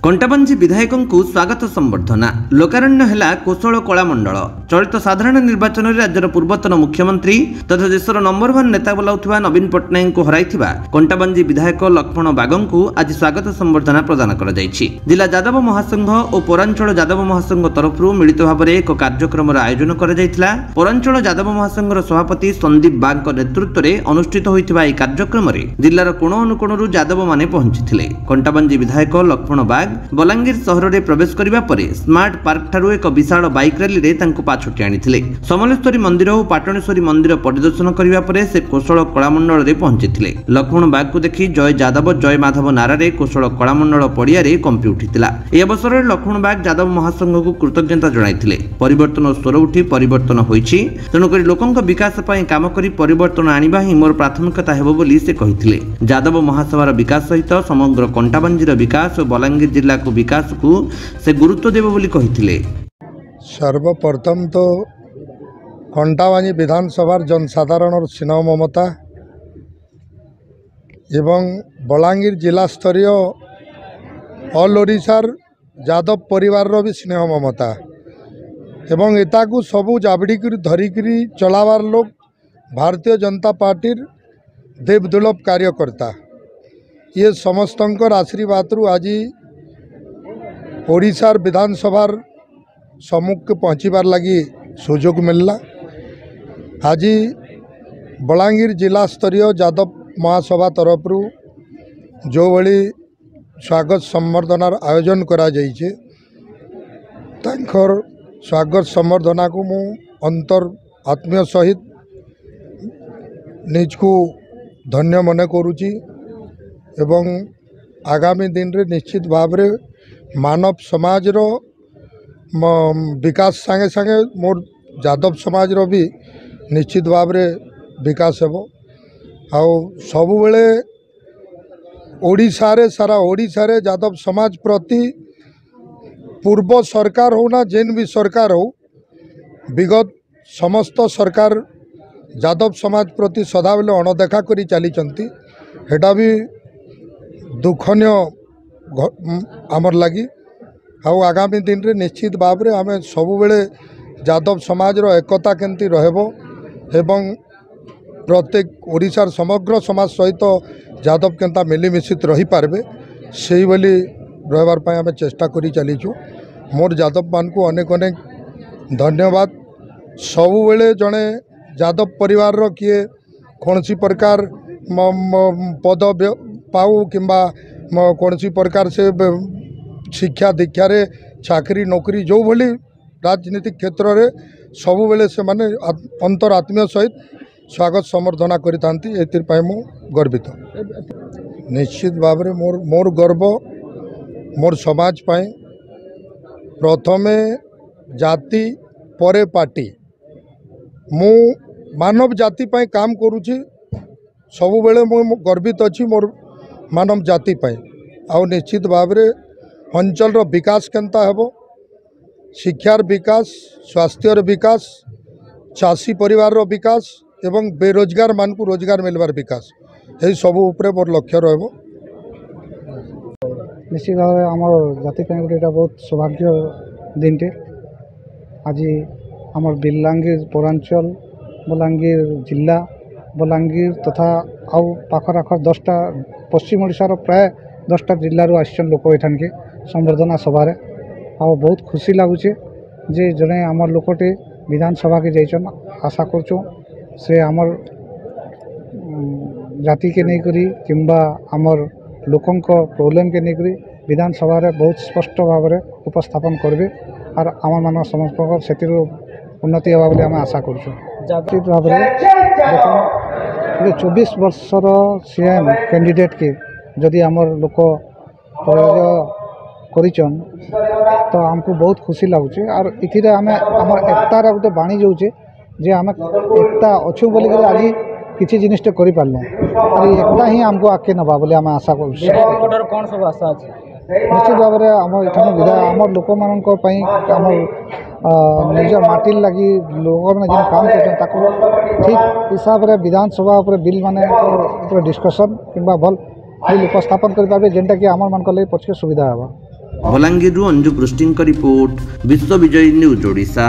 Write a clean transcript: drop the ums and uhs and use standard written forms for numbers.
कंटाबांजी विधायकों स्वागत संबर्धना लोकारण्य है कोशल कलामंडल चलित साधारण निर्वाचन में राज्यर पूर्वतन मुख्यमंत्री तथा देशर नंबर 1 नेता बोलाउथिबा नवीन पट्टनायक को हराइथिबा कंटाबांजी विधायक लक्ष्मण बागों को आज स्वागत संबर्धना प्रदान करा जायछि। जिला यादव महासंघ और पौरांचल यादव महासंघ तरफ मिलित भाव में एक कार्यक्रम आयोजन करा जायथिला। पौरांचल यादव महासंघर सभापति संदीप बाग नेतृत्व में अनुष्ठित होइथिबा एई कार्यक्रम में जिलार कोण अनुकोणरू यादव माने पहुंचिथिले। कंटाबांजी विधायक लक्ष्मण बाग बलांगीर सहर में प्रवेश करने पर स्मार्ट पार्क ठारू एक विशाल बाइक रैली रे तांको पाछोटी आनिथिले। समलेश्वरी मंदिर और पाटणेश्वरी मंदिर परिदर्शन करने पर से कोशल कलामंडल रे पहुंचिथिले। लक्ष्मण बाग को देखि जय यादव जय माधव नारा रे कोशल कलामंडल पड़िया रे कंपी उठिथिला। ए अवसर में लक्ष्मण बाग यादव महासंघ को कृतज्ञता जणाइथिले। परिवर्तन स्वर उठी परिवर्तन होइछि, तेणुक लोकंक विकास पई काम करी परिवर्तन आनिबा ही मोर प्राथमिकता हेबो बोली से कहिथिले। यादव महासभार विकास सहित समग्र कंटाबांजीर विकास और बलांगीर जिला को विकास को से गुरुत्व देव बोली कहिथिले। सर्वप्रथम तो कंटाबांजी विधानसभा जनसाधारण स्नेह ममता एवं बलांगीर जिला स्तरीय ऑल ओडिशार यादव परिवार भी स्नेह ममता एवं एता को सबू जाबड़ी धरिकी चलावार लोग भारतीय जनता पार्टीर देवदुर्लभ कार्यकर्ता ये समस्तंकर आशीर्वाद आज ओडिशार विधानसभार सम्मुख के पहुँचबार लगी सुजोग मिलला। आज बलांगीर जिला स्तरीय यादव महासभा तरफ जो भली स्वागत संबर्धनार आयोजन करा जाइछे तांकर स्वागत संबर्धना को मु अंतर आत्मीय सहित निज को धन्य मन करुची एवं आगामी दिन रे निश्चित भाव रे मानव समाज रो विकास संगे संगे मोर यादव समाज रो भी निश्चित भाव रे विकास हेबो। आउ सबु बेले ओडिशा रे सारा ओडिशा रे यादव समाज प्रति पूर्व सरकार हो ना जेन भी सरकार हो विगत समस्त सरकार यादव समाज प्रति सदा बेले अणदेखा करी चली चंती हेटा भी दुखनीय आमर लगी। आउ आगामी दिन रे निश्चित भाव रे आमे सबु बेले यादव समाज रो एकता केंती रहबो एवं प्रत्येक ओडिशार समग्र समाज सहित यादव केंता मिलीमिशित रही पारबे सेही बोली रहबार पय आमे चेष्टा करी चलीछु। मोर यादव मान को अनेक अनेक धन्यवाद। सबु बेले जणे यादव परिवार रो किए कोनसी प्रकार पद पाऊ किंबा कौन प्रकार से शिक्षा दीक्षा रे चाकरी नौकरी जो भली राजनीतिक क्षेत्र रे सबु बेले से माने अंतर आत्मीय सहित स्वागत संबर्धना करितांती एतिर पय मु गर्वित। निश्चित भाव रे मोर गर्व मोर समाज पय प्रथमे जाति परे पार्टी मु मानव जाति पय काम करूची सबु बेले मु गर्वित अछि मोर मानव जाति पाई। आउ निश्चित भाव रे अंचल रो विकास केंता हेबो शिक्षार विकास स्वास्थ्यर विकास चाषी परिवार रो विकास एवं बेरोजगार मान को रोजगार मिलवार विकास यही सबु उपरे मोर लक्ष्य रहबो। निश्चित भाव आमर जाति पाई गोटे बहुत सौभाग्य दिन टे आज आमर बलांगीर पौरांचल बलांगीर जिला बलांगीर तथा आउ पाखर आखर 10टा पश्चिम ओडिशार प्राय 10टा जिल्लारू आसन लोक एठान के संबर्धना सभा आउ बहुत खुशी लगुचे जे जड़े आमर लोकटे विधानसभा के जाइछन। आशा करछो से आमर जाति के नहीं करी किंबा आमर लोकंक प्रॉब्लम के नहीं करी विधानसभा रे बहुत स्पष्ट भाव रे उपस्थापन करबे और आमर मान समस्त से उन्नति होगा बोली आम आशा करछो। जाति भाव रे 24 वर्षर सीएम कैंडिडेट के जदि आमर लोक करिचन तो हमको बहुत खुशी लगुचे और इथिरे आमे आमर एकतार गोटे बाणी जाऊे जे आम एकता अच्छु बोल आज किसी जिनटे कर पार्लु और एकता ही आमको आगे नवा बोले आम आशा कर कौन सब आशा अच्छे निश्चित भाव में आम इठान विधायक आम लोक मान आम निज माटी लगी लोक मैंने जो काम कर ठीक हिसाब से विधानसभा बिल माने डिस्कसन कि भल बिल उपस्थापन करेंगे जेनटा कि आम मान पछे सुविधा होगा। बलांगीर अंजु पृष्टि रिपोर्ट विश्व विजयी न्यूज ओडिशा।